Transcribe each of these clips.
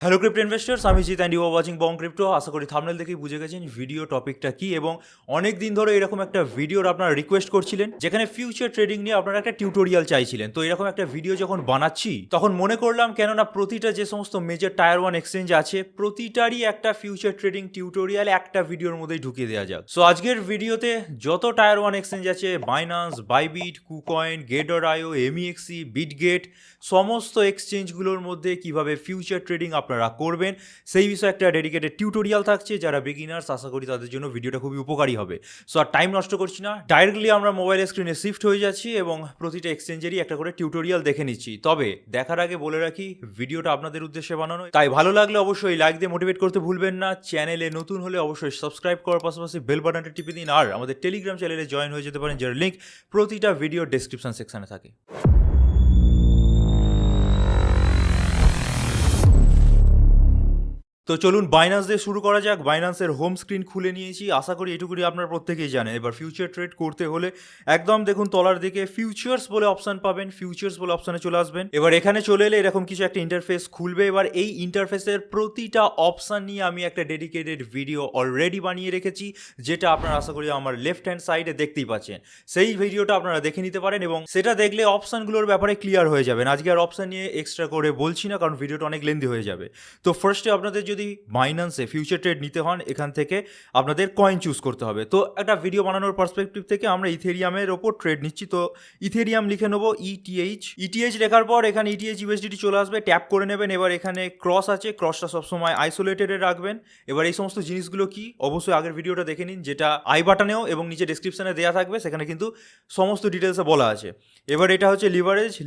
Hello crypto investors, আমি Jeet and you are watching Bong crypto. আশা করি থাম্বনেল দেখেই বুঝে গেছেন ভিডিও টপিকটা কি, এবং অনেক দিন ধরে এরকম একটা ভিডিওর আপনারা রিকোয়েস্ট করছিলেন যেখানে ফিউচার ট্রেডিং নিয়ে আপনারা একটা টিউটোরিয়াল চাইছিলেন। তো এরকম একটা ভিডিও যখন বানাচ্ছি তখন মনে করলাম কেননা প্রতিটা যে সমস্ত মেজর টায়ার ওয়ান এক্সচেঞ্জ আছে প্রতিটারই একটা ফিউচার ট্রেডিং টিউটোরিয়াল একটা ভিডিওর মধ্যেই ঢুকিয়ে দেওয়া যাক। সো আজকের ভিডিওতে যত টায়ার ওয়ান এক্সচেঞ্জ আছে, বাইনান্স, বাইবিট, কুকয়েন, গেট.আইও, এমইএক্সি, বিটগেট, সমস্ত এক্সচেঞ্জগুলোর মধ্যে কিভাবে ফিউচার ট্রেডিং আপনারা করবেন সেই বিষয়ে একটা ডেডিকেটেড টিউটোরিয়াল থাকছে। যারা বিগিনার্স, আশা করি তাদের জন্য ভিডিওটা খুবই উপকারী হবে। সো আর টাইম নষ্ট করছি না, ডাইরেক্টলি আমরা মোবাইলের স্ক্রিনে শিফট হয়ে যাচ্ছি এবং প্রতিটা এক্সচেঞ্জেরই একটা করে টিউটোরিয়াল দেখে নিচ্ছি। তবে দেখার আগে বলে রাখি, ভিডিওটা আপনাদের উদ্দেশ্যে বানানো, তাই ভালো লাগলে অবশ্যই লাইক দিয়ে মোটিভেট করতে ভুলবেন না। চ্যানেলে নতুন হলে অবশ্যই সাবস্ক্রাইব করার পাশাপাশি বেল বাটনটা টিপে দিন, আর আমাদের টেলিগ্রাম চ্যানেলে জয়েন হয়ে যেতে পারেন, যার লিঙ্ক প্রতিটা ভিডিও ডেসক্রিপশন সেকশনে থাকে। তো চলুন বাইনান্স দিয়ে শুরু করা যাক। বাইনান্সের হোম স্ক্রিন খুলে নিয়েছি, আশা করি এটুকুনি আপনারা প্রত্যেকেই জানেন। এবার ফিউচার ট্রেড করতে হলে একদম দেখুন তলার দিকে ফিউচার্স বলে অপশন পাবেন, ফিউচার্স বলে অপশনে চলে আসবেন। এবার এখানে চলে এলে এরকম কিছু একটা ইন্টারফেস খুলবে। এবার এই ইন্টারফেসের প্রতিটা অপশন নিয়ে আমি একটা ডেডিকেটেড ভিডিও অলরেডি বানিয়ে রেখেছি, যেটা আপনারা আশা করি আমার লেফট হ্যান্ড সাইডে দেখতেই পাচ্ছেন। সেই ভিডিওটা আপনারা দেখে নিতে পারেন এবং সেটা দেখলে অপশনগুলোর ব্যাপারে ক্লিয়ার হয়ে যাবেন। আজকে আর অপশন নিয়ে এক্সট্রা করে বলছি না, কারণ ভিডিওটা অনেক লেন্দি হয়ে যাবে। তো ফার্স্টে আপনাদের যদি বাইনান্সে ফিউচার ট্রেড নিতে হন, এখান থেকে আপনাদের কয়েন চুজ করতে হবে। তো একটা ভিডিও বানানোর পার্সপেক্টিভ থেকে আমরা ইথেরিয়ামের ওপর ট্রেড নিচ্ছি। তো ইথেরিয়াম লিখে নেবো ইটিএইচ লেখার পর এখানে ইটিএইচ ইউএসডিটি চলে আসবে, ট্যাপ করে নেবেন। এবার এখানে ক্রস আছে, ক্রসটা সবসময় আইসোলেটেডে রাখবেন। এবার এই সমস্ত জিনিসগুলো কি অবশ্যই আগের ভিডিওটা দেখে নিন, যেটা আই বাটনেও এবং নিচে ডেসক্রিপশনে দেওয়া থাকবে, সেখানে কিন্তু সমস্ত ডিটেলসে বলা আছে। এবার এটা হচ্ছে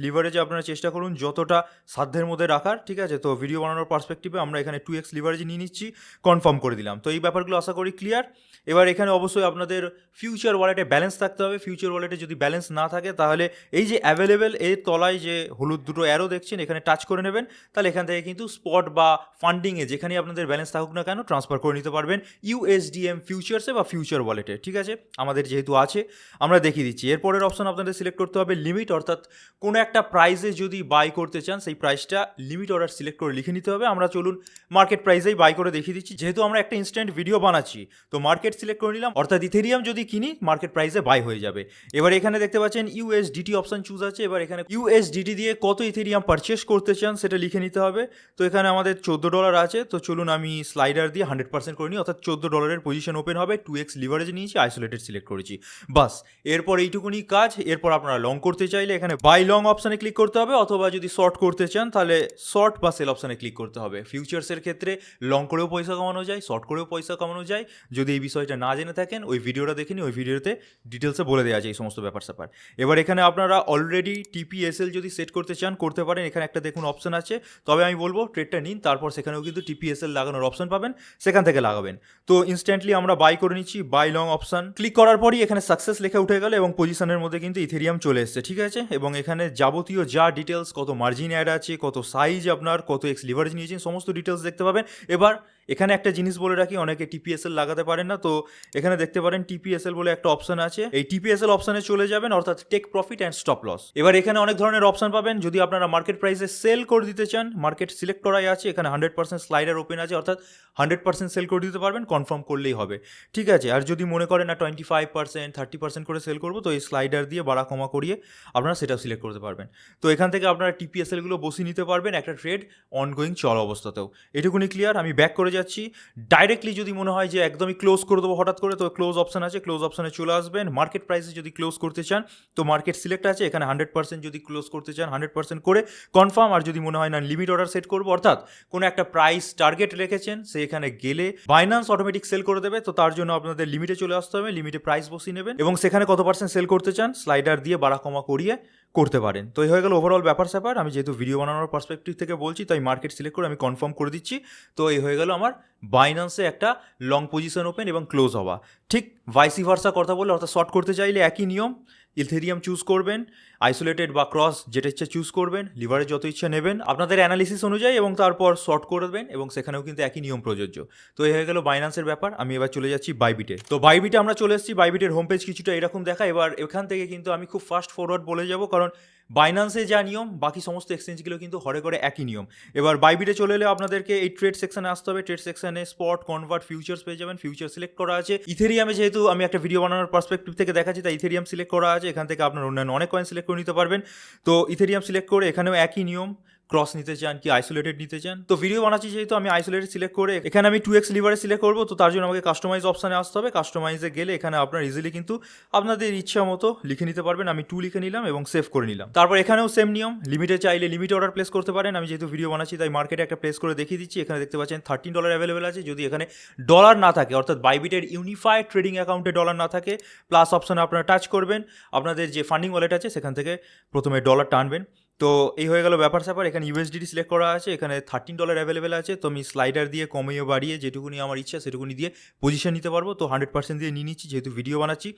লিভারেজে আপনারা চেষ্টা করুন যতটা সাধ্যের মধ্যে রাখার, ঠিক আছে। তো ভিডিও বানানোর পার্সপেক্টিভে আমরা এখানে 2x লিভারেজ নিয়ে নিচ্ছি, কনফার্ম করে দিলাম। তো এই ব্যাপারগুলো আশা করি ক্লিয়ার। এবার এখানে অবশ্যই আপনাদের ফিউচার ওয়ালেটে ব্যালেন্স থাকতে হবে। ফিউচার ওয়ালেটে যদি ব্যালেন্স না থাকে তাহলে এই যে অ্যাভেলেবেল এর তলায় যে হলুদ দুটো অ্যারো দেখছেন, এখানে টাচ করে নেবেন। তাহলে এখান থেকে কিন্তু স্পট বা ফান্ডিংয়ে যেখানে আপনাদের ব্যালেন্স থাকুক না কেন ট্রান্সফার করে নিতে পারবেন ইউএসডিএম ফিউচার্সে বা ফিউচার ওয়ালেটে, ঠিক আছে। আমাদের যেহেতু আছে আমরা দেখিয়ে দিচ্ছি। এরপরের অপশন আপনাদের সিলেক্ট করতে হবে লিমিট, অর্থাৎ কোনো একটা প্রাইসে যদি বাই করতে চান সেই প্রাইসটা লিমিট অর্ডার সিলেক্ট করে লিখে নিতে হবে। আমরা চলুন মার্কেট প্রাইসেই বাই করে দেখিয়ে দিচ্ছি, যেহেতু আমরা একটা ইনস্ট্যান্ট ভিডিও বানাচ্ছি। তো মার্কেট সিলেক্ট করে নিলাম, অর্থাৎ ইথেরিয়াম যদি কিনি মার্কেট প্রাইসে বাই হয়ে যাবে। এবার এখানে দেখতে পাচ্ছেন ইউএসডিটি অপশন চুজ আছে। এবার এখানে ইউএসডিটি দিয়ে কত ইথেরিয়াম পারচেস করতে চান সেটা লিখে নিতে হবে। তো এখানে আমাদের $14 আছে। তো চলুন আমি স্লাইডার দিয়ে 100% করে নিই, অর্থাৎ $14 পজিশন ওপেন হবে। 2x লিভারেজ নিয়েছি, আইসোলেটেড সিলেক্ট করেছি, বাস। এরপর এইটুকুনি কাজ। এরপর আপনারা লং করতে চাইলে এখানে বাই লং অপশানে ক্লিক করতে হবে, অথবা যদি শর্ট করতে চান তাহলে শর্ট বা সেল অপশানে ক্লিক করতে হবে। ফিউচার্সের ক্ষেত্রে লং করেও পয়সা কমানো যায়, শর্ট করেও পয়সা কমানো যায়। যদি এই বিষয়টা না জেনে থাকেন ওই ভিডিওটা দেখে নিন, ওই ভিডিওতে ডিটেলসে বলে দেওয়া যায় এই সমস্ত ব্যাপার স্যাপার। এবার এখানে আপনারা অলরেডি টিপিএসএল যদি সেট করতে চান করতে পারেন, এখানে একটা দেখুন অপশন আছে। তবে আমি বলবো ট্রেডটা নিন, তারপর সেখানেও কিন্তু টিপিএসএল লাগানোর অপশন পাবেন, সেখান থেকে লাগাবেন। তো ইনস্ট্যান্টলি আমরা বাই করে নিচ্ছি, বাই লং অপশন ক্লিক করার পরই এখানে সাকসেস লেখা উঠে গেল এবং পজিশনের মধ্যে কিন্তু ইথেরিয়াম চলে এসছে, ঠিক আছে। এবং এখানে যাবতীয় যা ডিটেলস, কত মার্জিন অ্যাড আছে, কত সাইজ আপনার, কত এক্স লিভারেজ নিয়েছেন, সমস্ত ডিটেলস দেখতে পাবেন। এবার এখানে একটা জিনিস বলে রাখি, অনেকে টিপিএসএল লাগাতে পারেন না। তো এখানে দেখতে পারেন টিপিএসএল বলে একটা অপশন আছে, এই টিপিএসএল অপশনে চলে যাবেন, অর্থাৎ take profit and stop loss. এবার এখানে অনেক ধরনের অপশন পাবেন। যদি আপনারা মার্কেট প্রাইসে সেল করে দিতে চান, মার্কেট সিলেক্ট করাই আছে, এখানে 100% স্লাইডার ওপেন আছে, অর্থাৎ 100% সেল করে দিতে পারবেন, কনফার্ম করলেই হবে, ঠিক আছে। আর যদি মনে করেন না 25%, 30% করে সেল করবো, তো এই স্লাইডার দিয়ে বাড়া কমা করিয়ে আপনারা সেটাও সিলেক্ট করতে পারবেন। তো এখান থেকে আপনারা টিপিএসএলগুলো বসিয়ে নিতে পারবেন একটা ট্রেড অনগোয়িং চল অবস্থাতেও। এটুকুনি ক্লিয়ার। আমি ব্যাক করে যাচ্ছি। ডাইরেক্টলি যদি মনে হয় যে একদমই ক্লোজ করে দেবো হঠাৎ করে, তো ক্লোজ অপশন আছে, ক্লোজ অপশনে চলে আসবেন। মার্কেট প্রাইসে যদি ক্লোজ করতে চান তো মার্কেট সিলেক্ট আছে, এখানে 100% যদি ক্লোজ করতে চান 100% করে কনফার্ম। আর যদি মনে হয় না লিমিট অর্ডার সেট করবো, অর্থাৎ কোনো একটা প্রাইস টার্গেট রেখেছেন, সে এখানে গেলে বাইনান্স অটোমেটিক সেল করে দেবে। তো তার জন্য আপনাদের লিমিটে চলে আসতে হবে, লিমিটে প্রাইস বসিয়ে নেবেন এবং সেখানে কত পার্সেন্ট সেল করতে চান স্লাইডার দিয়ে বাড়া কমা করিয়ে করতে পারেন। তো এই হয়ে গেল ওভারঅল ব্যাপার স্যাপার। আমি যেহেতু ভিডিও বানানোর পার্সপেক্টিভ থেকে বলছি, তাই মার্কেট সিলেক্ট করে আমি কনফার্ম করে দিচ্ছি। তো এই হয়ে গেল আমার বাইনান্সে একটা লং পজিশন ওপেন এবং ক্লোজ হওয়া। ঠিক ভাইসি ভার্সা কথা বললে, অর্থাৎ শর্ট করতে চাইলে একই নিয়ম, ইথেরিয়াম চুজ করবেন, আইসোলেটেড বা ক্রস যেটা ইচ্ছা চুজ করবেন, লিভারেজ যত ইচ্ছা নেবেন আপনাদের অ্যানালিসিস অনুযায়ী, এবং তারপর শর্ট করবেন, এবং সেখানেও কিন্তু একই নিয়ম প্রযোজ্য। তো এই হয়ে গেল বাইনান্সের ব্যাপার। আমি এবার চলে যাচ্ছি বাইবিটে। তো বাইবিটে আমরা চলে এসেছি। বাইবিটের হোম পেজ কিছুটা এরকম দেখা। এবার এখান থেকে কিন্তু আমি খুব ফাস্ট ফরওয়ার্ড বলে যাব, কারণ বাইন্যান্সে যা নিয়ম বাকি সমস্ত এক্সচেঞ্জগুলো কিন্তু হরে করে একই নিয়ম। এবার বাইবিটে চলে এলে আপনাদেরকে এই ট্রেড সেকশনে আসতে হবে। ট্রেড সেকশনে স্পট, কনভার্ট, ফিউচার্স পেয়ে যাবেন। ফিউচার সিলেক্ট করা আছে। ইথেরিয়ামে যেহেতু আমি একটা ভিডিও বানানোর পার্সপেক্টিভ থেকে দেখাচ্ছি, তাই ইথেরিয়াম সিলেক্ট করা আছে। এখান থেকে আপনার অন্যান্য অনেক কয়েন সিলেক্ট করে নিতে পারবেন। তো ইথেরিয়াম সিলেক্ট করে এখানেও একই নিয়ম, ক্রস নিতে চান কি আইসোলেটেড নিতে চান। তো ভিডিও বানাচ্ছি যেহেতু আমি আইসোলেটেড সিলেক্ট করে এখানে আমি 2x লিভারে সিলেক্ট করবো। তো তার জন্য আমাকে কাস্টমাইজ অপশানে আসতে হবে। কাস্টমাইজে গেলে এখানে আপনার ইজিলি কিন্তু আপনাদের ইচ্ছা মতো লিখে নিতে পারবেন। আমি 2 লিখে নিলাম এবং সেভ করে নিলাম। তারপর এখানেও সেম নিয়ম, লিমিটে চাইলে লিমিট অর্ডার প্লেস করতে পারেন। আমি যেহেতু ভিডিও বানাচ্ছি তাই মার্কেটে একটা প্লেস করে দেখিয়ে দিচ্ছি। এখানে দেখতে পাচ্ছেন $13 অ্যাভেলেবেল আছে। যদি এখানে ডলার না থাকে, অর্থাৎ বাইবিটের ইউনিফাইড ট্রেডিং অ্যাকাউন্টে ডলার না থাকে, প্লাস অপশানে আপনারা টাচ করবেন, আপনাদের যে ফান্ডিং ওয়ালেট আছে সেখান থেকে প্রথমে ডলার টানবেন। তো এই হয়ে গেল ব্যাপার স্যাপার। এখানে ইউএসডিটি সিলেক্ট করা আছে। এখানে $13 অ্যাভেলেবেল আছে। তো আমি স্লাইডার দিয়ে কমিয়ে বাড়িয়ে যেটুকুনি আমার ইচ্ছা সেটুকুনি দিয়ে পজিশন নিতে পারবো। তো 100% দিয়ে নিয়ে নিচ্ছি যেহেতু ভিডিও বানাচ্ছি।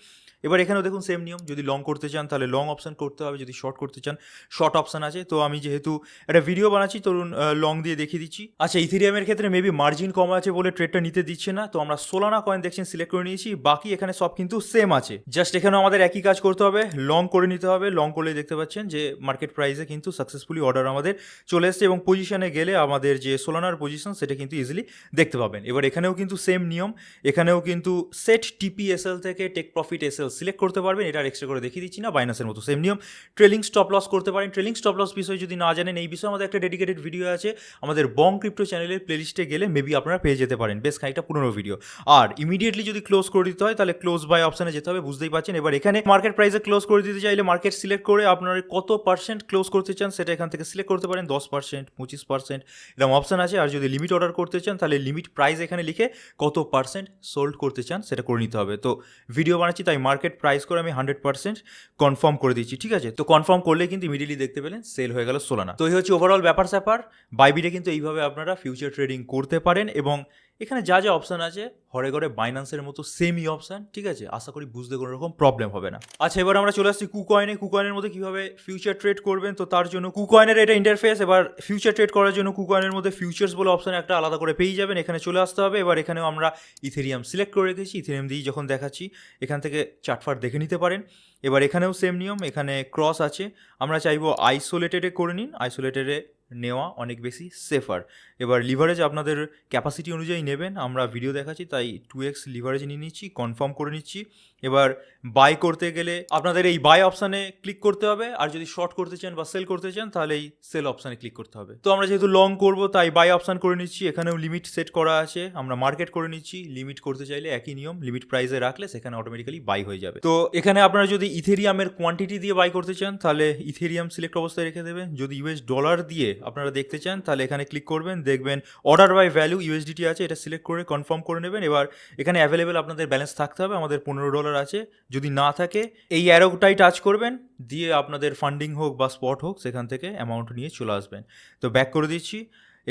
এবার এখানেও দেখুন সেম নিয়ম, যদি লং করতে চান তাহলে লং অপশান করতে হবে, যদি শর্ট করতে চান শর্ট অপশান আছে। তো আমি যেহেতু একটা ভিডিও বানাচ্ছি ধরুন লং দিয়ে দেখিয়ে দিচ্ছি। আচ্ছা, ইথেরিয়ামের ক্ষেত্রে মেবি মার্জিন কম আছে বলে ট্রেডটা নিতে দিচ্ছে না। তো আমরা সোলানা কয়েন দেখছেন সিলেক্ট করে নিয়েছি। বাকি এখানে সব কিন্তু সেম আছে। জাস্ট এখানেও আমাদের একই কাজ করতে হবে, লং করে নিতে হবে। লং করলে দেখতে পাচ্ছেন যে মার্কেট প্রাইসে কিন্তু সাকসেসফুলি অর্ডার আমাদের চলে এসছে এবং পজিশনে গেলে আমাদের যে সোলানার পজিশন সেটা কিন্তু ইজিলি দেখতে পাবেন। এবার এখানেও কিন্তু সেম নিয়ম, এখানেও কিন্তু সেট টিপিএসএল থেকে টেক প্রফিট এসএল সিলেক্ট করতে পারবেন। এটা আর এক্সট্রা করে দেখিয়ে দিচ্ছি না, বাইনাসের মতো সেম নিয়ম। ট্রেলিং স্টপ লস করতে পারেন। ট্রেলিং স্টপ লস বিষয়ে যদি না জানেন, এই বিষয়ে আমাদের একটা ডেডিকেটেড ভিডিও আছে আমাদের বং ক্রিপ্টো চ্যানেলের প্লেলিস্টে গেলে মেবি আপনারা পেয়ে যেতে পারেন, বেশ খানিকটা পুরনো ভিডিও। আর ইমিডিয়েটলি যদি ক্লোজ করে দিতে হয় তাহলে ক্লোজ বাই অপশানে যেতে হবে, বুঝতেই পারছেন। এবার এখানে মার্কেট প্রাইসে ক্লোজ করে দিতে চাইলে মার্কেট সিলেক্ট করে আপনারা কত পার্সেন্ট ক্লোজ করতে চান সেটা এখান থেকে সিলেক্ট করতে পারেন। 10%, 25% এরকম অপশান আছে। আর যদি লিমিট অর্ডার করতে চান তাহলে লিমিট প্রাইস এখানে লিখে কত পার্সেন্ট সোল্ড করতে চান সেটা করে নিতে হবে। তো ভিডিও বানাচ্ছি তাই মার্কেট প্রাইস করে আমি 100% কনফার্ম করে দিচ্ছি, ঠিক আছে। তো কনফার্ম করলে কিন্তু ইমিডিয়েটলি দেখতে পেলেন সেল হয়ে গেল সোলানা। তো এই হচ্ছে ওভারঅল ব্যাপার স্যাপার। বাইবিটে কিন্তু এইভাবে আপনারা ফিউচার ট্রেডিং করতে পারেন এবং এখানে যা যা অপশান আছে হরে ঘরে বাইন্যান্সের মতো সেমই অপশান, ঠিক আছে। আশা করি বুঝতে কোনো রকম প্রবলেম হবে না। আচ্ছা, এবার আমরা চলে আসছি কুকয়েনে। কুকয়েনের মধ্যে কীভাবে ফিউচার ট্রেড করবেন, তো তার জন্য কুকয়েনের এটা ইন্টারফেস। এবার ফিউচার ট্রেড করার জন্য কুকয়েনের মধ্যে ফিউচার্স বলে অপশান একটা আলাদা করে পেয়ে যাবেন। এখানে চলে আসতে হবে। এবার এখানেও আমরা ইথেরিয়াম সিলেক্ট করে রেখেছি। ইথেরিয়াম দিয়ে যখন দেখাচ্ছি এখান থেকে চার্টফার্ট দেখে নিতে পারেন। এবার এখানেও সেম নিয়ম, এখানে ক্রস আছে। আমরা চাইবো আইসোলেটেডে করে নিন, আইসোলেটেডে নেওয়া অনেক বেশি সেফার। এবার লিভারেজ আপনাদের ক্যাপাসিটি অনুযায়ী নেবেন। আমরা ভিডিও দেখাচ্ছি তাই 2x লিভারেজ নিয়ে নিচ্ছি, কনফার্ম করে নিচ্ছি। এবার বাই করতে গেলে আপনাদের এই বাই অপশানে ক্লিক করতে হবে। আর যদি শর্ট করতে চান বা সেল করতে চান তাহলে এই সেল অপশানে ক্লিক করতে হবে। তো আমরা যেহেতু লং করব তাই বাই অপশান করে নিচ্ছি। এখানেও লিমিট সেট করা আছে, আমরা মার্কেট করে নিচ্ছি। লিমিট করতে চাইলে একই নিয়ম, লিমিট প্রাইসে রাখলে সেখানে অটোমেটিক্যালি বাই হয়ে যাবে। তো এখানে আপনারা যদি ইথেরিয়ামের কোয়ান্টিটি দিয়ে বাই করতে চান তাহলে ইথেরিয়াম সিলেক্ট অবস্থায় রেখে দেবেন। যদি ইউএস ডলার দিয়ে আপনারা দেখতে চান তাহলে এখানে ক্লিক করবেন, দেখবেন অর্ডার বাই ভ্যালু ইউএসডিটি আছে, এটা সিলেক্ট করে কনফার্ম করে নেবেন। এবার এখানে অ্যাভেলেবেল আপনাদের ব্যালেন্স থাকতে হবে। আমাদের $15 আছে। যদি না থাকে এই অ্যারোটাই টাচ করবেন, দিয়ে আপনাদের ফান্ডিং হোক বা স্পট হোক সেখান থেকে অ্যামাউন্ট নিয়ে চলে আসবেন। তো ব্যাক করে দিচ্ছি।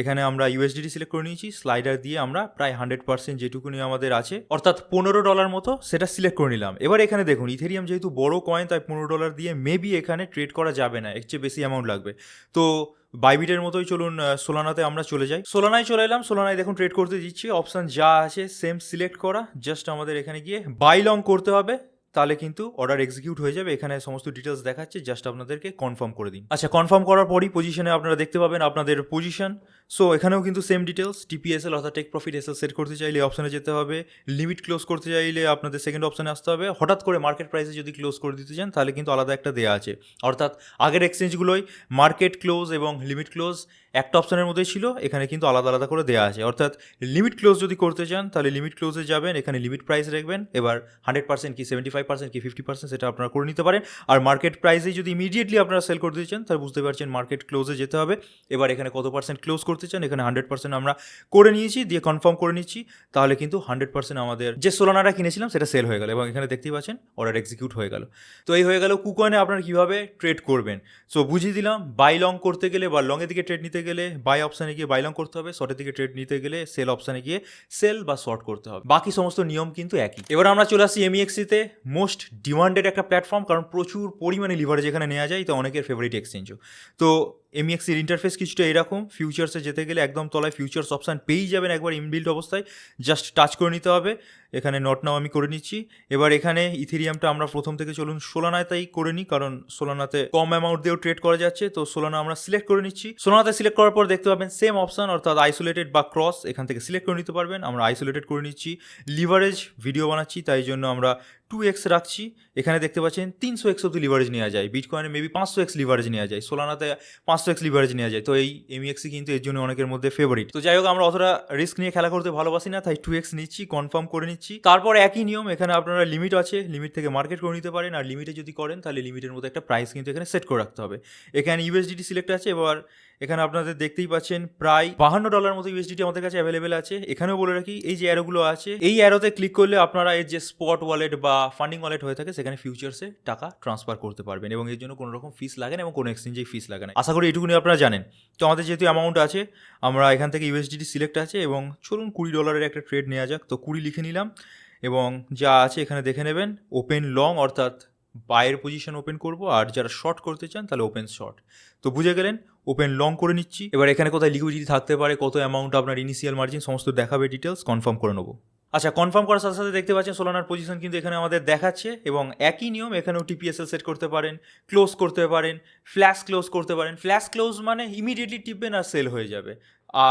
এখানে আমরা ইউএসডিটি সিলেক্ট করে নিয়েছি। স্লাইডার দিয়ে আমরা প্রায় 100% যেটুকুনি আমাদের আছে অর্থাৎ $15 মতো সেটা সিলেক্ট করে নিলাম। এবার এখানে দেখুন ইথেরিয়াম যেহেতু বড় কয়েন তাই $15 দিয়ে মেবি এখানে ট্রেড করা যাবে না, এর চেয়ে বেশি অ্যামাউন্ট লাগবে। তো বাইবিটের মতোই চলুন সোলানাতে আমরা চলে যাই। সোলানায় চলে এলাম। সোলানায় দেখুন ট্রেড করতে দিচ্ছি, অপশান যা আছে সেম সিলেক্ট করা। জাস্ট আমাদের এখানে গিয়ে বাই লং করতে হবে, তাহলে কিন্তু অর্ডার এক্সিকিউট হয়ে যাবে। এখানে সমস্ত ডিটেলস দেখাচ্ছে, জাস্ট আপনাদেরকে কনফার্ম করে দিন। আচ্ছা, কনফার্ম করার পরই পজিশনে আপনারা দেখতে পাবেন আপনাদের পজিশন। সো এখানেও কিন্তু সেম ডিটেলস, টিপিএসএল অর্থাৎ টেক প্রফিট এসএল সেট করতে চাইলে অপশানে যেতে হবে। লিমিট ক্লোজ করতে চাইলে আপনাদের সেকেন্ড অপশানে আসতে হবে। হঠাৎ করে মার্কেট প্রাইসে যদি ক্লোজ করে দিতে চান তাহলে কিন্তু আলাদা একটা দেওয়া আছে। অর্থাৎ আগের এক্সচেঞ্জগুলোই মার্কেট ক্লোজ এবং লিমিট ক্লোজ একটা অপশানের মধ্যেই ছিল, এখানে কিন্তু আলাদা আলাদা করে দেওয়া আছে। অর্থাৎ লিমিট ক্লোজ যদি করতে চান তাহলে লিমিট ক্লোজে যাবেন, এখানে লিমিট প্রাইস রাখবেন। এবার 100% কি 75% কি 50% সেটা আপনারা করে নিতে পারেন। আর মার্কেট প্রাইসে যদি ইমিডিয়েটলি আপনারা সেল করতে চান তাহলে বুঝতে পারছেন মার্কেট ক্লোজে যেতে হবে। এবার এখানে কত পার্সেন্ট ক্লোজ করতে চান, এখানে 100% আমরা করে নিয়েছি, দিয়ে কনফার্ম করে নিচ্ছি। তাহলে কিন্তু 100% আমাদের যে সোলানাটা কিনেছিলাম সেটা সেল হয়ে গেল এবং এখানে দেখতেই পাচ্ছেন অর্ডার এক্সিকিউট হয়ে গেল। তো এই হয়ে গেল কুকয়েনে আপনারা কীভাবে ট্রেড করবেন। সো বুঝিয়ে দিলাম। বাই লং করতে গেলে বা লংয়ের দিকে ট্রেড নিতে গেলে বাই অপশানে গিয়ে বাই লং করতে হবে, শর্টের দিকে ট্রেড নিতে গেলে সেল অপশানে গিয়ে সেল বা শর্ট করতে হবে। বাকি সমস্ত নিয়ম কিন্তু একই। এবার আমরা চলে আসি এমইএক্সিতে, মোস্ট ডিমান্ডেড একটা প্ল্যাটফর্ম, কারণ প্রচুর পরিমাণে লিভারেজ এখানে নেওয়া যায়, তো অনেকের ফেভারিট এক্সচেঞ্জও। তো এমইএক্স এর ইন্টারফেস কিছুটা এরকম। ফিউচার্সে যেতে গেলে একদম তলায় ফিউচার্স অপশান পেয়েই যাবেন একবার ইনবিল্ড অবস্থায়, জাস্ট টাচ করে নিতে হবে। এখানে নট নাও আমি করে নিচ্ছি। এবার এখানে ইথেরিয়ামটা আমরা প্রথম থেকে চলুন সোলানায় তাই করে নিই, কারণ সোলানাতে কম অ্যামাউন্ট দিয়েও ট্রেড করা যাচ্ছে। তো সোলানা আমরা সিলেক্ট করে নিচ্ছি। সোলানাতে সিলেক্ট করার পর দেখতে পাবেন সেম অপশান, অর্থাৎ আইসোলেটেড বা ক্রস, এখান থেকে সিলেক্ট করে নিতে পারবেন। আমরা আইসোলেটেড করে নিচ্ছি। লিভারেজ ভিডিও বানাচ্ছি, তাই জন্য আমরা 2x রাখছি। এখানে দেখতে পাচ্ছেন 300x অব্দি লিভারেজ নেওয়া যায়, বিটকয়েনে মেবি 500x লিভারেজ নেওয়া যায়, সোলানাতে 500x লিভারেজ নেওয়া যায়। তো এই এমইএক্সি কিন্তু এর জন্য অনেকের মধ্যে ফেভারিট। তো যাই হোক, আমরা অতটা রিস্ক নিয়ে খেলা করতে ভালোবাসি না, তাই 2x নিচ্ছি, কনফার্ম করে নিচ্ছি। তারপর একই নিয়ম, এখানে আপনারা লিমিট আছে, লিমিট থেকে মার্কেট করে নিতে পারেন। আর লিমিটে যদি করেন তাহলে লিমিটের মধ্যে একটা প্রাইস কিন্তু এখানে সেট করে রাখতে হবে। এখানে ইউএসডিটি সিলেক্ট আছে। এবার এখানে আপনাদের দেখতেই পাচ্ছেন প্রায় $52 মতো ইউএসডিটি আমাদের কাছে অ্যাভেলেবেল আছে। এখানেও বলে রাখি, এই যে অ্যারোগুলো আছে, এই অ্যারোতে ক্লিক করলে আপনারা এর যে স্পট ওয়ালেট বা ফান্ডিং ওয়ালেট হয়ে থাকে সেখানে ফিউচার্সে টাকা ট্রান্সফার করতে পারবেন, এবং এর জন্য কোনো রকম ফিস লাগে না এবং কোনো এক্সচেঞ্জেই ফিস লাগে না। আশা করি এটুকুনি আপনারা জানেন। তো আমাদের যেহেতু অ্যামাউন্ট আছে, আমরা এখান থেকে ইউএসডিটি সিলেক্ট আছে এবং চলুন $20 একটা ট্রেড নেওয়া যাক। তো 20 লিখে নিলাম এবং যা আছে এখানে দেখে নেবেন। ওপেন লং অর্থাৎ বাইয়ের পজিশন ওপেন করব, আর যারা শর্ট করতে চান তাহলে ওপেন শর্ট। তো বুঝে গেলেন, ওপেন লং করে নিচ্ছি। এবার এখানে কোথায় লিকুইডিটি থাকতে পারে, কত অ্যামাউন্ট আপনার ইনিশিয়াল মার্জিন, সমস্ত দেখাবে ডিটেলস, কনফার্ম করে নেবো। আচ্ছা, কনফার্ম করার সাথে সাথে দেখতে পাচ্ছেন সোলানার পজিশন কিন্তু এখানে আমাদের দেখাচ্ছে, এবং একই নিয়ম এখানেও টিপিএসএল সেট করতে পারেন, ক্লোজ করতে পারেন, ফ্ল্যাশ ক্লোজ করতে পারেন। ফ্ল্যাশ ক্লোজ মানে ইমিডিয়েটলি টিপবেন আর সেল হয়ে যাবে।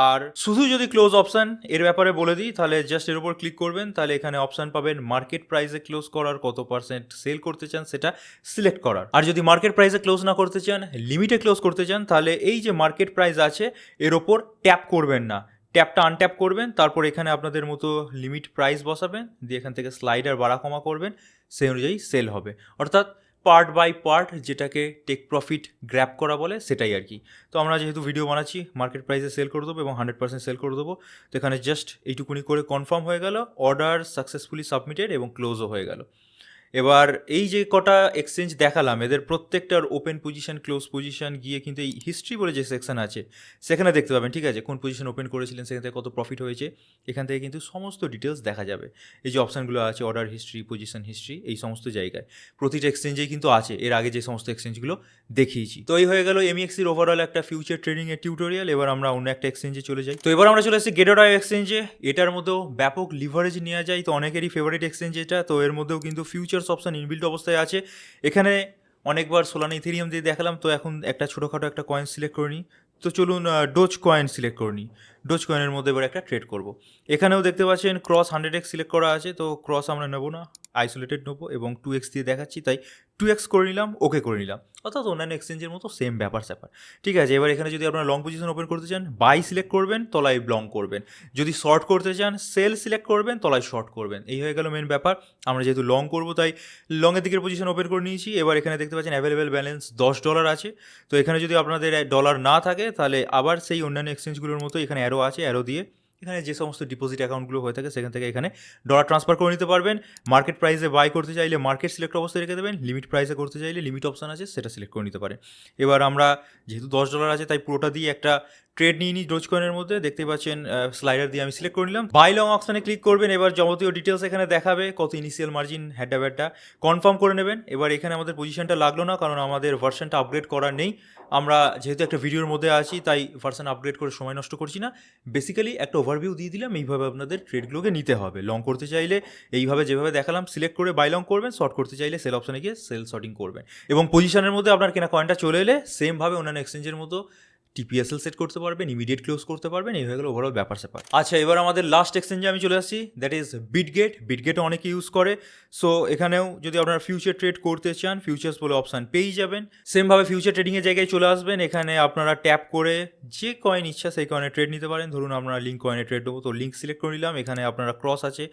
আর শুধু যদি ক্লোজ অপশান এর ব্যাপারে বলে দিই, তাহলে জাস্ট এর উপর ক্লিক করবেন, তাহলে এখানে অপশান পাবেন মার্কেট প্রাইসে ক্লোজ করার, কত পার্সেন্ট সেল করতে চান সেটা সিলেক্ট করার। আর যদি মার্কেট প্রাইসে ক্লোজ না করতে চান, লিমিটে ক্লোজ করতে চান, তাহলে এই যে মার্কেট প্রাইস আছে এর ওপর ট্যাপ করবেন না, ট্যাপটা আনট্যাপ করবেন। তারপর এখানে আপনাদের মতো লিমিট প্রাইস বসাবেন, দিয়ে এখান থেকে স্লাইডার বাড়া কমা করবেন, সেই অনুযায়ী সেল হবে। অর্থাৎ পার্ট বাই পার্ট, যেটাকে টেক প্রফিট গ্র্যাব করা বলে, সেটাই আর কি। তো আমরা যেহেতু ভিডিও বানাচ্ছি, মার্কেট প্রাইসে সেল করে দেবো এবং 100% সেল করে দেবো। তো এখানে জাস্ট এইটুকুনি করে কনফার্ম হয়ে গেল, অর্ডার সাকসেসফুলি সাবমিটেড এবং ক্লোজও হয়ে গেল। এবার এই যে কটা এক্সচেঞ্জ দেখালাম, এদের প্রত্যেকটার ওপেন পজিশন, ক্লোজ পজিশন গিয়ে কিন্তু এই হিস্ট্রি বলে যে সেকশন আছে সেখানে দেখতে পাবেন, ঠিক আছে? কোন পজিশন ওপেন করেছিলেন, সেখান থেকে কত প্রফিট হয়েছে, এখান থেকে কিন্তু সমস্ত ডিটেলস দেখা যাবে। এই যে অপশানগুলো আছে, অর্ডার হিস্ট্রি, পজিশন হিস্ট্রি, এই সমস্ত জায়গায় প্রতিটা এক্সচেঞ্জেই কিন্তু আছে, এর আগে যে সমস্ত এক্সচেঞ্জগুলো দেখিয়েছি। তো এই হয়ে গেল এমইএক্সির ওভারঅল একটা ফিউচার ট্রেডিং এর টিউটোরিয়াল। এবার আমরা অন্য একটা এক্সচেঞ্জে চলে যাই। তো এবার আমরা চলে এসেছি গেটওয়ে এক্সচেঞ্জে। এটার মধ্যেও ব্যাপক লিভারেজ নেওয়া যায়, তো অনেকেরই ফেভারিট এক্সচেঞ্জ এটা। তো এর মধ্যেও কিন্তু ফিউচার্স অপশান ইনবিল্ট অবস্থায় আছে। এখানে অনেকবার সোলানা ইথেরিয়াম দিয়ে দেখালাম, তো এখন একটা ছোটোখাটো একটা কয়েন সিলেক্ট করে নিই। তো চলুন ডোজ কয়েন সিলেক্ট করে নিই। ডোজ কয়েনের মধ্যে এবার একটা ট্রেড করব। এখানেও দেখতে পাচ্ছেন ক্রস 100x সিলেক্ট করা আছে, তো ক্রস আমরা নেবো না, আইসোলেটেড নেবো, এবং 2x দিয়ে দেখাচ্ছি তাই 2x করে নিলাম, ওকে করে নিলাম। অর্থাৎ অন্যান্য এক্সচেঞ্জের মতো সেম ব্যাপার স্যাপার, ঠিক আছে? এবার এখানে যদি আপনারা লং পজিশন ওপেন করতে চান, বাই সিলেক্ট করবেন, তলায় লং করবেন। যদি শর্ট করতে চান, সেল সিলেক্ট করবেন, তলায় শর্ট করবেন। এই হয়ে গেল মেন ব্যাপার। আমরা যেহেতু লং করবো তাই লংয়ের দিকের পজিশন ওপেন করে নিয়েছি। এবার এখানে দেখতে পাচ্ছেন অ্যাভেলেবেল ব্যালেন্স $10 আছে। তো এখানে যদি আপনাদের ডলার না থাকে, তাহলে আবার সেই অন্যান্য এক্সচেঞ্জগুলোর মতো এখানে অ্যারো আছে, অ্যারো দিয়ে এখানে যে সমস্ত ডিপোজিট অ্যাকাউন্টগুলো হয়ে থাকে সেখান থেকে এখানে ডলার ট্রান্সফার করে নিতে পারবেন। মার্কেট প্রাইসে বাই করতে চাইলে মার্কেট সিলেক্ট অবস্থায় রেখে দেবেন, লিমিট প্রাইসে করতে চাইলে লিমিট অপশান আছে সেটা সিলেক্ট করে নিতে পারেন। এবার আমরা যেহেতু $10 আছে তাই পুরোটা দিয়ে একটা ট্রেড নিয়ে নিই ডোজ কয়েনের মধ্যে। দেখতে পাচ্ছেন স্লাইডার দিয়ে আমি সিলেক্ট করে নিলাম, বাই লং অপশানে ক্লিক করবেন। এবার যাবতীয় ডিটেলস এখানে দেখাবে, কত ইনিশিয়াল মার্জিন, হ্যাডা ব্যাডটা কনফার্ম করে নেবেন। এবার এখানে আমাদের পজিশনটা লাগলো না, কারণ আমাদের ভার্সনটা আপগ্রেড করার নেই। আমরা যেহেতু একটা ভিডিওর মধ্যে আছি তাই ভার্সন আপগ্রেড করে সময় নষ্ট করছি না। বেসিক্যালি একটা ওভারভিউ দিয়ে দিলাম, এইভাবে আপনাদের ট্রেডগুলোকে নিতে হবে। লং করতে চাইলে এইভাবে যেভাবে দেখালাম সিলেক্ট করে বাই লং করবেন, শর্ট করতে চাইলে সেল অপশানে গিয়ে সেল শর্টিং করবেন, এবং পজিশনের মধ্যে আপনার কেনা কয়েনটা চলে এলে সেমভাবে অন্যান্য এক্সচেঞ্জের মতো টিপিএসএল সেট করতে পারবেন, ইমিডিয়েট ক্লোজ করতে পারবেন। এই হয়ে গেল ওভারঅল ব্যাপার স্যাপার। আচ্ছা, এবার আমাদের লাস্ট এক্সচেঞ্জে আমি চলে আসছি, দ্যাট ইজ বিটগেট। বিটগেটও অনেকে ইউজ করে। সো এখানেও যদি আপনারা ফিউচার ট্রেড করতে চান, ফিউচার্স বলে অপশান পেয়েই যাবেন। সেমভাবে ফিউচার ট্রেডিংয়ের জায়গায় চলে আসবেন। এখানে আপনারা ট্যাপ করে যে কয়েন ইচ্ছা সেই কয়েনে ট্রেড নিতে পারেন। ধরুন আমরা লিঙ্ক কয়েনে ট্রেড দেবো, তো লিঙ্ক সিলেক্ট করে নিলাম। এখানে আপনারা ক্রস আছে,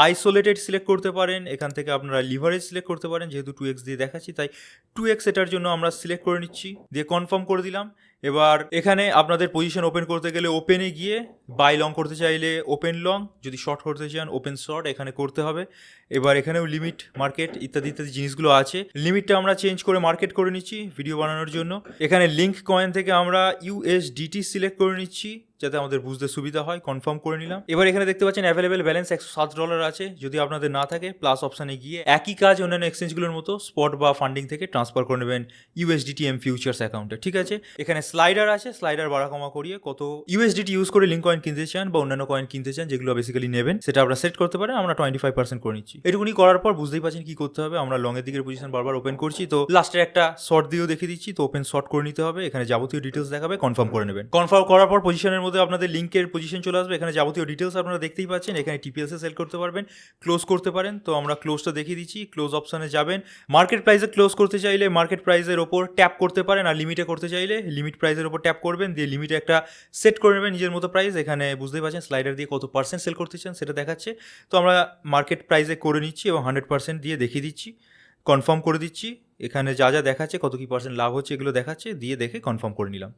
আইসোলেটেড সিলেক্ট করতে পারেন। এখান থেকে আপনারা লিভারেজ সিলেক্ট করতে পারেন, যেহেতু 2x দিয়ে দেখাচ্ছি তাই 2x এটার জন্য আমরা সিলেক্ট করে নিচ্ছি, দিয়ে কনফার্ম করে দিলাম। এবার এখানে আপনাদের পজিশন ওপেন করতে গেলে ওপেনে গিয়ে বাই লং করতে চাইলে ওপেন লং, যদি শর্ট করতে চান ওপেন শর্ট এখানে করতে হবে। এবার এখানেও লিমিট, মার্কেট ইত্যাদি ইত্যাদি জিনিসগুলো আছে। লিমিটটা আমরা চেঞ্জ করে মার্কেট করে নিচ্ছি ভিডিও বানানোর জন্য। এখানে লিঙ্ক কয়েন থেকে আমরা USDT সিলেক্ট করে নিচ্ছি, যাতে আমাদের বুঝতে সুবিধা হয়, কনফার্ম করে নিলাম। এবার এখানে দেখতে পাচ্ছেন অ্যাভেলেবেল ব্যালেন্স $107 আছে। যদি আপনাদের না থাকে প্লাস অপশানে গিয়ে একই কাজ অন্যান্য এক্সচেঞ্জগুলোর মতো স্পট বা ফান্ডিং থেকে ট্রান্সফার করে নেবেন USDTM ফিউচার্স অ্যাকাউন্টে। ঠিক আছে, এখানে স্লাইডার আছে, স্লাইডার বাড়া কমা করিয়ে কত USDT ইউজ করে লিঙ্ক কয়েন কিনতে চান বা অন্যান্য কয়েন কিনতে চান যেগুলো বেসিক্যালি নেবেন, সেটা আমরা সেট করতে পারেন। আমরা 25% করে নিচ্ছি। এটুকুনি করার পর বুঝতেই পারছেন কি করতে হবে। আমরা লং এর দিকের পজিশন বারবার ওপেন করছি, তো লাস্টের একটা শর্ট দিয়েও দেখিয়ে দিচ্ছি। তো ওপেন শর্ট করে নিতে হবে, এখানে যাবতীয় ডিটেলস দেখাবে, কনফার্ম করে নেবেন। কনফার্ম করার পর পজিশনের মধ্যে আপনাদের লিঙ্কের পজিশন চলে আসবে। এখানে যাবতীয় ডিটেলস আপনারা দেখতেই পাচ্ছেন। এখানে TPS এ সেল করতে পারবেন, ক্লোজ করতে পারেন। তো আমরা ক্লোজটা দেখিয়ে দিচ্ছি। ক্লোজ অপশনে যাবেন, মার্কেট প্রাইসে ক্লোজ করতে চাইলে মার্কেট প্রাইসের ওপর ট্যাপ করতে পারেন, আর লিমিটে করতে চাইলে লিমিট প্রাইসের ওপর ট্যাপ করবেন, দিয়ে লিমিটে একটা সেট করে নেবেন নিজের মতো প্রাইস। এখানে বুঝতেই পারছেন স্লাইডার দিয়ে কত পার্সেন্ট সেল করতে চান সেটা দেখাচ্ছে। তো আমরা মার্কেট প্রাইসে করে নিচ্ছি এবং 100% দিয়ে দেখিয়ে দিচ্ছি, কনফার্ম করে দিচ্ছি। এখানে যা যা দেখাচ্ছে, কত কি পার্সেন্ট লাভ হচ্ছে এগুলো দেখাচ্ছে, দিয়ে দেখে কনফার্ম করে নিলাম।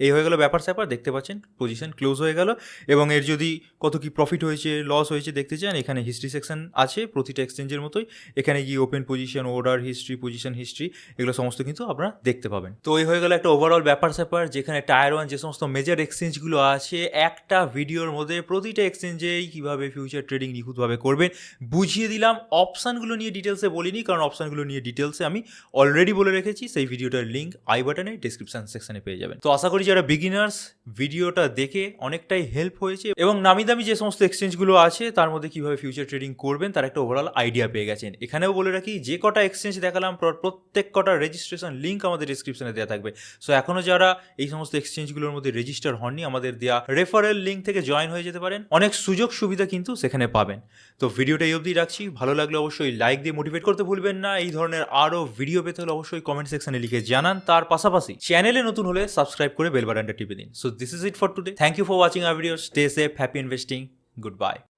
এই হয়ে গেল ব্যাপার স্যাপার। দেখতে পাচ্ছেন পজিশন ক্লোজ হয়ে গেল। এবং এর যদি কত কি প্রফিট হয়েছে লস হয়েছে দেখতে চান, এখানে হিস্ট্রি সেকশন আছে প্রতিটা এক্সচেঞ্জের মতোই। এখানে গিয়ে open position, order history, position history, এগুলো সমস্ত কিন্তু আপনারা দেখতে পাবেন। তো এই হয়ে গেল একটা ওভারঅল ব্যাপার স্যাপার, যেখানে টায়ার 1 যে সমস্ত মেজর এক্সচেঞ্জগুলো আছে একটা ভিডিওর মধ্যে প্রতিটা এক্সচেঞ্জেই কীভাবে ফিউচার ট্রেডিং নিখুঁতভাবে করবেন বুঝিয়ে দিলাম। অপশানগুলো নিয়ে ডিটেলসে বলিনি, কারণ অপশানগুলো নিয়ে ডিটেলসে আমি অলরেডি বলে রেখেছি। সেই ভিডিওটার লিঙ্ক আই বাটনে ডিসক্রিপশন সেকশনে পেয়ে যাবেন। তো আশা করি যারা বিগিনার্স ভিডিওটা দেখে অনেকটাই হেল্প হয়েছে এবং নামি দামি যে সমস্ত এক্সচেঞ্জগুলো আছে তার মধ্যে কীভাবে ফিউচার ট্রেডিং করবেন তার একটা ওভারঅল আইডিয়া পেয়ে গেছেন। এখানেও বলে রাখি, যে কটা এক্সচেঞ্জ দেখালাম প্রত্যেক কটা রেজিস্ট্রেশন লিঙ্ক আমাদের ডিসক্রিপশনে দেওয়া থাকবে। সো এখনও যারা এই সমস্ত এক্সচেঞ্জগুলোর মধ্যে রেজিস্টার হননি, আমাদের দেওয়া রেফারেল লিঙ্ক থেকে জয়েন হয়ে যেতে পারেন। অনেক সুযোগ সুবিধা কিন্তু সেখানে পাবেন। তো ভিডিওটা এই অবধি রাখছি। ভালো লাগলে অবশ্যই লাইক দিয়ে মোটিভেট করতে ভুলবেন না। এই ধরনের আরও ভিডিও পেতে হলে অবশ্যই কমেন্ট সেকশনে লিখে জানান। তার পাশাপাশি চ্যানেলে নতুন হলে সাবস্ক্রাইব করে বেল বাটনটা টিপে দিন। So this is it for today. Thank you for watching our videos. Stay safe, happy investing. Goodbye.